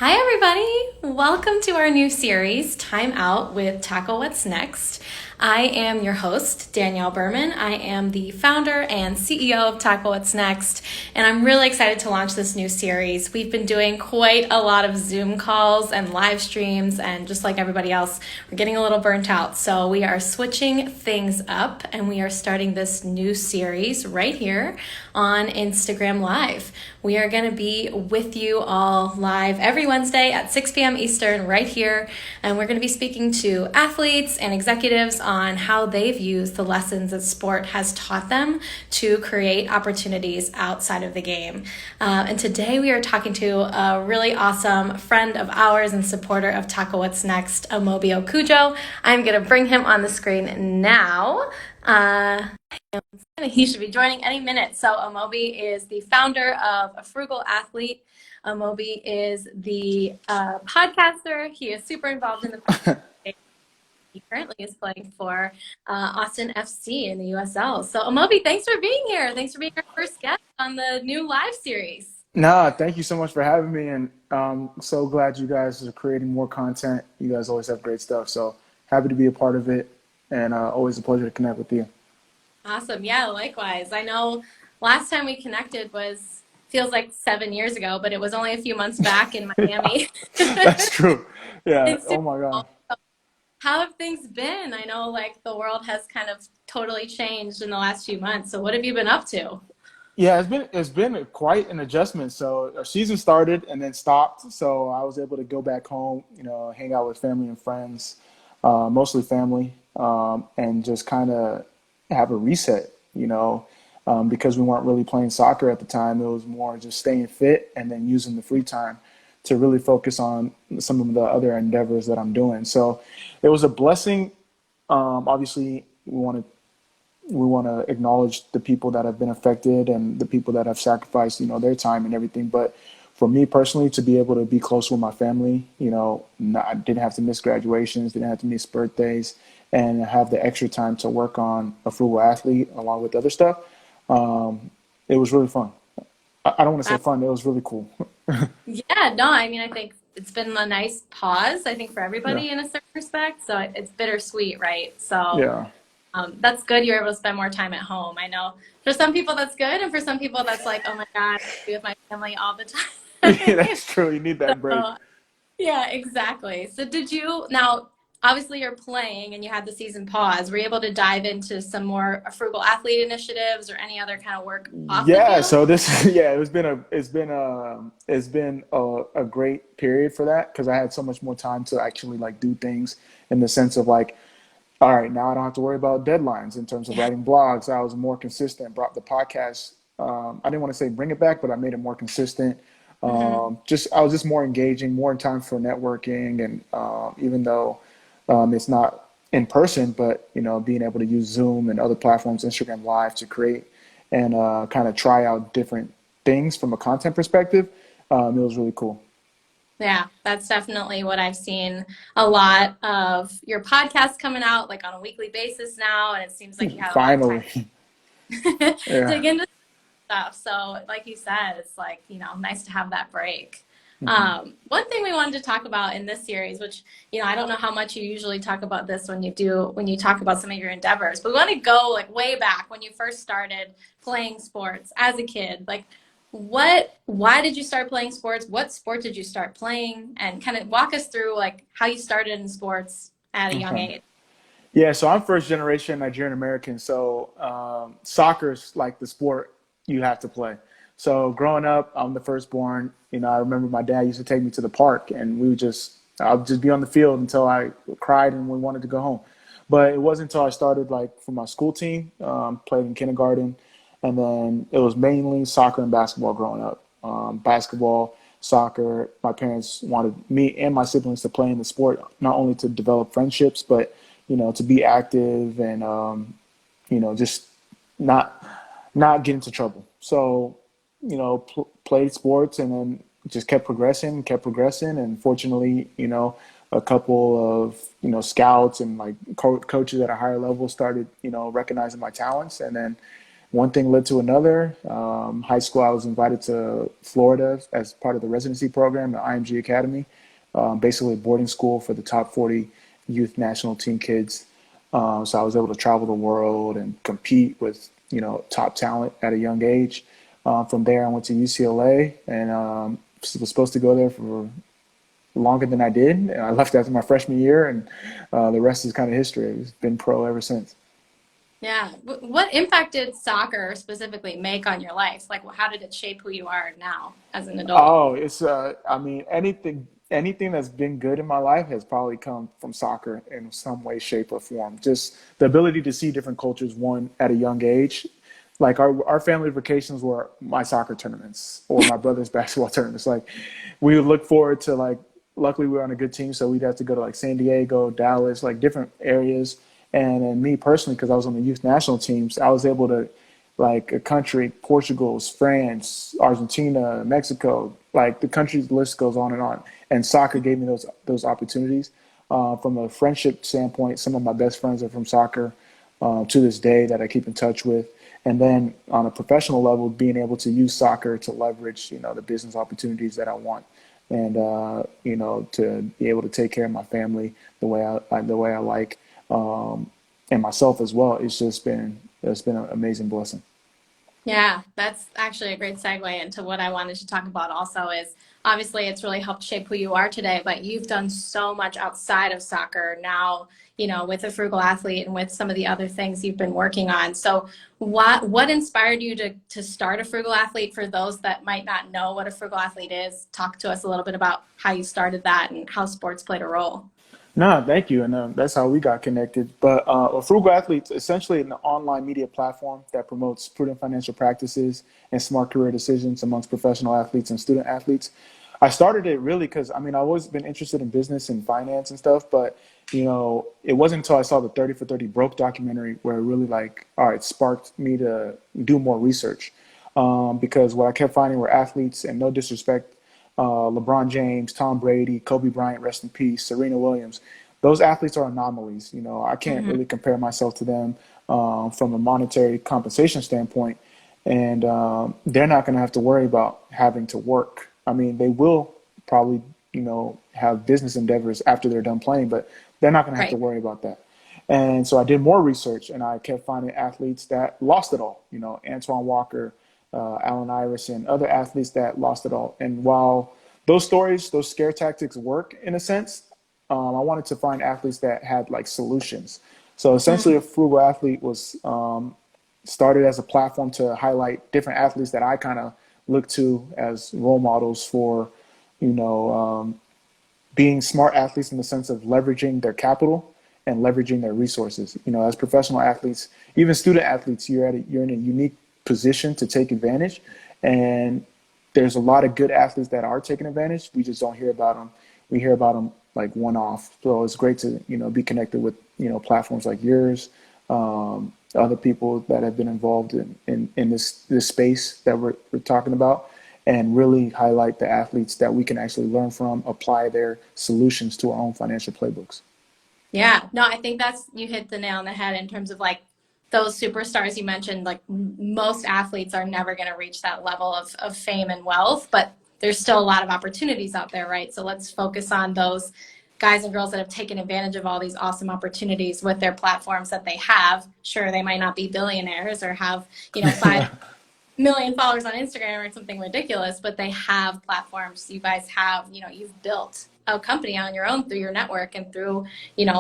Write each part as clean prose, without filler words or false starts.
Hi, everybody. Welcome to our new series, Timeout with Tackle What's Next. I am your host, Danielle Berman. I am the founder and CEO of Tackle What's Next, and I'm really excited to launch this new series. We've been doing quite a lot of Zoom calls and live streams, and just like everybody else, we're getting a little burnt out. So we are switching things up, and we are starting this new series right here on Instagram Live. We are going to be with you all live every Wednesday at 6 p.m. Eastern right here, and we're going to be speaking to athletes and executives on how they've used the lessons that sport has taught them to create opportunities outside of the game. And today we are talking to a really awesome friend of ours and supporter of Tackle What's Next, Amobi Okugo. I'm going to bring him on the screen now. He should be joining any minute. So Amobi is the founder of A Frugal Athlete. Amobi is the podcaster. He is super involved in the He currently is playing for Austin FC in the USL. So Amobi, thanks for being here. Thanks for being our first guest on the new live series. Nah, thank you so much for having me, and so glad you guys are creating more content. You guys always have great stuff, so happy to be a part of it, and always a pleasure to connect with you. Awesome. Yeah, likewise. I know last time we connected feels like 7 years ago, but it was only a few months back in Miami. That's true. Yeah. It's Oh super my cool. God. How have things been? I know the world has kind of totally changed in the last few months. So what have you been up to? Yeah, it's been quite an adjustment. So our season started and then stopped. So I was able to go back home, hang out with family and friends, mostly family, and just kind of have a reset. Because we weren't really playing soccer at the time. It was more just staying fit and then using the free time to really focus on some of the other endeavors that I'm doing. So it was a blessing. Obviously, we want to acknowledge the people that have been affected and the people that have sacrificed, their time and everything. But for me personally, to be able to be close with my family, I didn't have to miss graduations, didn't have to miss birthdays, and have the extra time to work on A Frugal Athlete along with other stuff. It was really fun. I don't want to say fun. It was really cool. Yeah, no, I mean, I think it's been a nice pause, I think, for Yeah. everybody in a certain respect. So it's bittersweet, right? So Yeah. that's good. You're able to spend more time at home. I know for some people that's good, and for some people that's like, oh my God, I be with my family all the Yeah, time. that's true. You need that break. So, yeah, exactly. So now, obviously you're playing and you had the season pause. Were you able to dive into some more frugal athlete initiatives or any other kind of work off the Yeah, field? so this yeah, it's been a great period for that because I had so much more time to actually like do things in the sense of like, all right, now I don't have to worry about deadlines in terms of Yeah. writing blogs. I was more consistent, brought the podcast. I didn't want to say bring it back, but I made it more consistent. Hmm. Just I was just more engaging, more in time for networking, and even though it's not in person, but being able to use Zoom and other platforms, Instagram Live, to create and kind of try out different things from a content perspective. It was really cool. Yeah, that's definitely what I've seen a lot of your podcasts coming out like on a weekly basis now, and it seems like you have a lot of time Finally. to Yeah. dig into stuff. So, like you said, it's like, nice to have that break. Hmm. One thing we wanted to talk about in this series, which, I don't know how much you usually talk about this when you talk about some of your endeavors, but we want to go like way back when you first started playing sports as a kid. Like, why did you start playing sports? What sport did you start playing? And kind of walk us through like how you started in sports at a young Okay. age. Yeah, so I'm first generation Nigerian American. So soccer's like the sport you have to play. So growing up, I'm the firstborn. I remember my dad used to take me to the park, and I would just be on the field until I cried and we wanted to go home. But it wasn't until I started like for my school team, played in kindergarten, and then it was mainly soccer and basketball growing up. Basketball, soccer. My parents wanted me and my siblings to play in the sport, not only to develop friendships, but to be active and just not not get into trouble. So played sports and then just kept progressing, and fortunately, a couple of scouts and like coaches at a higher level started recognizing my talents, and then one thing led to another. High school, I was invited to Florida as part of the residency program, the IMG Academy, basically a boarding school for the top 40 youth national team kids. So I was able to travel the world and compete with, top talent at a young age. From there, I went to UCLA and was supposed to go there for longer than I did. And I left after my freshman year, and the rest is kind of history. It's been pro ever since. Yeah. What impact did soccer specifically make on your life? Like, how did it shape who you are now as an adult? Oh, it's I mean, anything that's been good in my life has probably come from soccer in some way, shape, or form. Just the ability to see different cultures, one at a young age. Like our family vacations were my soccer tournaments or my brother's basketball tournaments. Like we would look forward to like, luckily we were on a good team, so we'd have to go to like San Diego, Dallas, like different areas. And then me personally, because I was on the youth national teams, I was able to like a country, Portugal, France, Argentina, Mexico, like the country's list goes on and on. And soccer gave me those opportunities. From a friendship standpoint, some of my best friends are from soccer to this day that I keep in touch with. And then on a professional level, being able to use soccer to leverage, the business opportunities that I want, and to be able to take care of my family the way I like, and myself as well. It's been an amazing blessing. Yeah, that's actually a great segue into what I wanted to talk about also is obviously it's really helped shape who you are today, but you've done so much outside of soccer now, with a frugal athlete and with some of the other things you've been working on. So what inspired you to start a frugal athlete? For those that might not know what a frugal athlete is, talk to us a little bit about how you started that and how sports played a role. No, thank you. And that's how we got connected. But a Frugal Athlete is essentially an online media platform that promotes prudent financial practices and smart career decisions amongst professional athletes and student athletes. I started it really because, I mean, I've always been interested in business and finance and stuff, but, it wasn't until I saw the 30 for 30 Broke documentary where it really like, all right, sparked me to do more research. Because what I kept finding were athletes, and no disrespect, LeBron James, Tom Brady, Kobe Bryant, rest in peace, Serena Williams. Those athletes are anomalies. I can't Hmm. really compare myself to them from a monetary compensation standpoint, and they're not going to have to worry about having to work. I mean, they will probably, have business endeavors after they're done playing, but they're not going to have to Right. worry about that. And so I did more research, and I kept finding athletes that lost it all. Antoine Walker, Allen Iverson, other athletes that lost it all. And while those stories, those scare tactics work in a sense, I wanted to find athletes that had like solutions. So essentially, a Mm. frugal athlete was started as a platform to highlight different athletes that I kind of look to as role models for, you know, um, being smart athletes in the sense of leveraging their capital and leveraging their resources. As professional athletes, even student athletes, you're in a unique position to take advantage, and there's a lot of good athletes that are taking advantage. We just don't hear about them. We hear about them like one off. So it's great to be connected with platforms like yours, other people that have been involved in this space that we're talking about, and really highlight the athletes that we can actually learn from, apply their solutions to our own financial playbooks. Yeah, no, I think you hit the nail on the head in terms of like those superstars you mentioned. Like most athletes are never going to reach that level of fame and wealth, but there's still a lot of opportunities out there, right? So let's focus on those guys and girls that have taken advantage of all these awesome opportunities with their platforms that they have. Sure, they might not be billionaires or have, 5 million followers on Instagram or something ridiculous, but they have platforms. You guys have, you've built a company on your own through your network and through,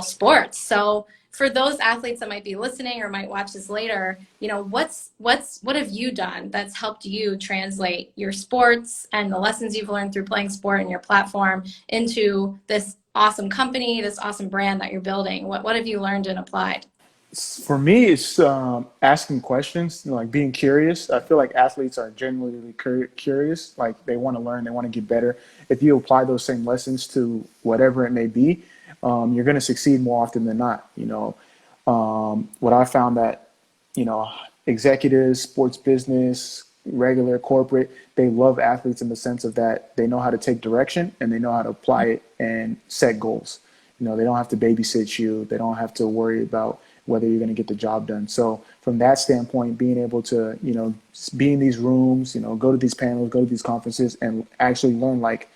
sports. So for those athletes that might be listening or might watch this later, what have you done that's helped you translate your sports and the lessons you've learned through playing sport and your platform into this awesome company, this awesome brand that you're building? What have you learned and applied? For me, it's asking questions, like being curious. I feel like athletes are genuinely curious, like they want to learn, they want to get better. If you apply those same lessons to whatever it may be, you're going to succeed more often than not. What I found that, you know, executives, sports business, regular corporate, they love athletes in the sense of that they know how to take direction and they know how to apply it and set goals. They don't have to babysit you. They don't have to worry about whether you're going to get the job done. So from that standpoint, being able to, be in these rooms, go to these panels, go to these conferences, and actually learn, like,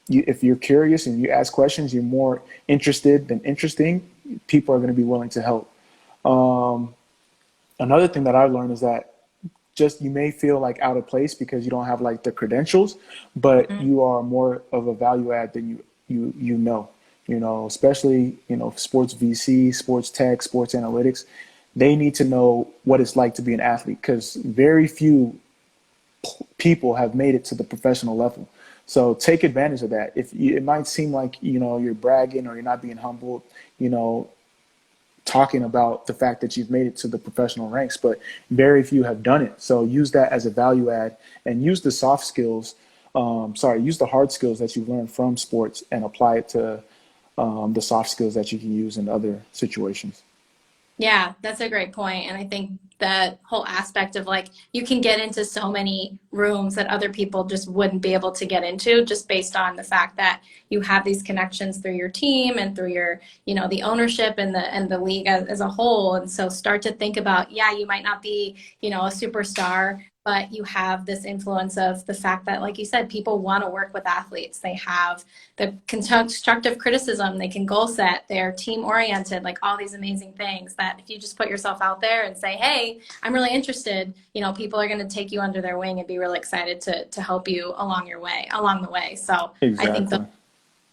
if you're curious and you ask questions, you're more interested than interesting, people are going to be willing to help. Another thing that I learned is that just you may feel like out of place because you don't have like the credentials, but Mhm. you are more of a value add than especially sports VC, sports tech, sports analytics. They need to know what it's like to be an athlete because very few people have made it to the professional level. So take advantage of that. It might seem like you're bragging or you're not being humbled, talking about the fact that you've made it to the professional ranks, but very few have done it. So use that as a value add and use the soft skills. Use the hard skills that you've learned from sports and apply it to the soft skills that you can use in other situations. Yeah, that's a great point. And I think that whole aspect of like you can get into so many rooms that other people just wouldn't be able to get into just based on the fact that you have these connections through your team and through your, the ownership and the league as a whole. And so start to think about, yeah, you might not be, a superstar, but you have this influence of the fact that, like you said, people want to work with athletes. They have the constructive criticism, they can goal set, they're team oriented, like all these amazing things that if you just put yourself out there and say, hey, I'm really interested, people are going to take you under their wing and be really excited to help you along the way. So I think those Exactly. are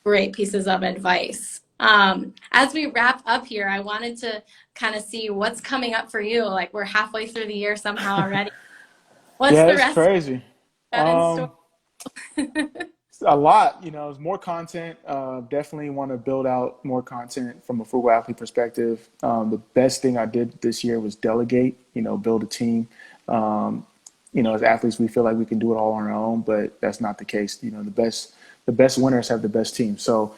great pieces of advice. As we wrap up here, I wanted to kind of see what's coming up for you. Like we're halfway through the year somehow already. What's Yeah, the it's rest crazy. got in store? A lot, there's more content. Definitely want to build out more content from a frugal athlete perspective. The best thing I did this year was delegate, build a team. Um, as athletes, we feel like we can do it all on our own, but that's not the case. The best winners have the best team. So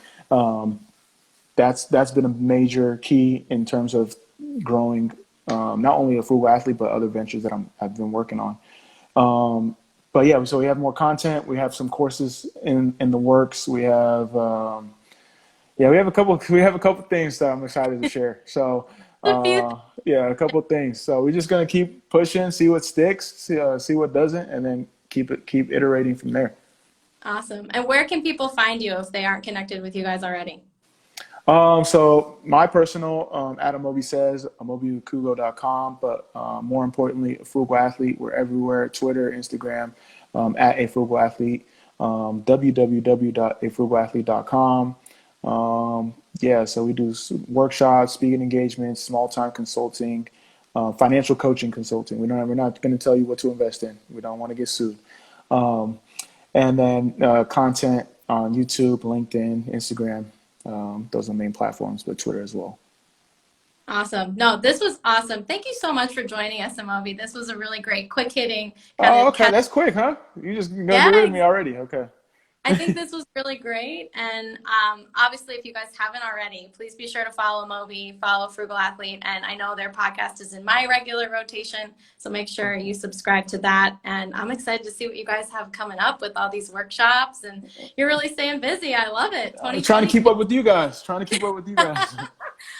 that's been a major key in terms of growing not only a frugal athlete but other ventures that I've been working on. But yeah, so we have more content. We have some courses in the works. We have we have a couple things that I'm excited to share. So A few. yeah, a couple things. So we're just gonna keep pushing, see what sticks, see what doesn't, and then keep iterating from there. Awesome. And where can people find you if they aren't connected with you guys already? So my personal at Amobi says AmobiOkugo.com, but more importantly, a frugal athlete. We're everywhere: Twitter, Instagram, at A Frugal Athlete, www.afrugalathlete.com. Yeah, so we do workshops, speaking engagements, small time consulting, financial coaching consulting. We're not going to tell you what to invest in. We don't want to get sued. Um, and then content on YouTube, LinkedIn, Instagram. Those are the main platforms, but Twitter as well. Awesome. No, this was awesome. Thank you so much for joining us, Amobi. This was a really great, quick hitting kind Oh, of okay, catch. that's quick, huh? You just gonna get rid of Yeah, me already? Okay. I think this was really great. And obviously, if you guys haven't already, please be sure to follow Moby, follow Frugal Athlete. And I know their podcast is in my regular rotation. So make sure you subscribe to that. And I'm excited to see what you guys have coming up with all these workshops. And you're really staying busy. I love it. Trying to 2020. keep up with you guys. Trying to keep up with you guys.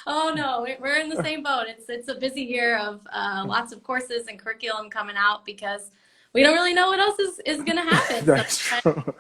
Oh no, we're in the same boat. It's a busy year of lots of courses and curriculum coming out because we don't really know what else is going to happen. So That's true.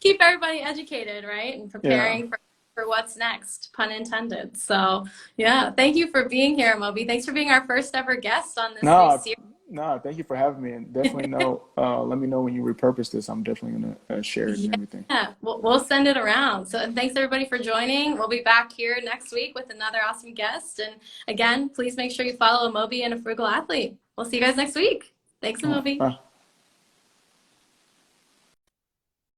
keep everybody educated, right? And Yeah. preparing for what's next, pun intended. So, yeah, thank you for being here, Moby. Thanks for being our first ever guest on this new No, series. no. Thank you for having me, and definitely know. Let me know when you repurpose this. I'm definitely gonna share it and everything. Yeah, we'll send it around. So, and thanks everybody for joining. We'll be back here next week with another awesome guest. And again, please make sure you follow Amobi and A Frugal Athlete. We'll see you guys next week. Thanks, All right. Amobi.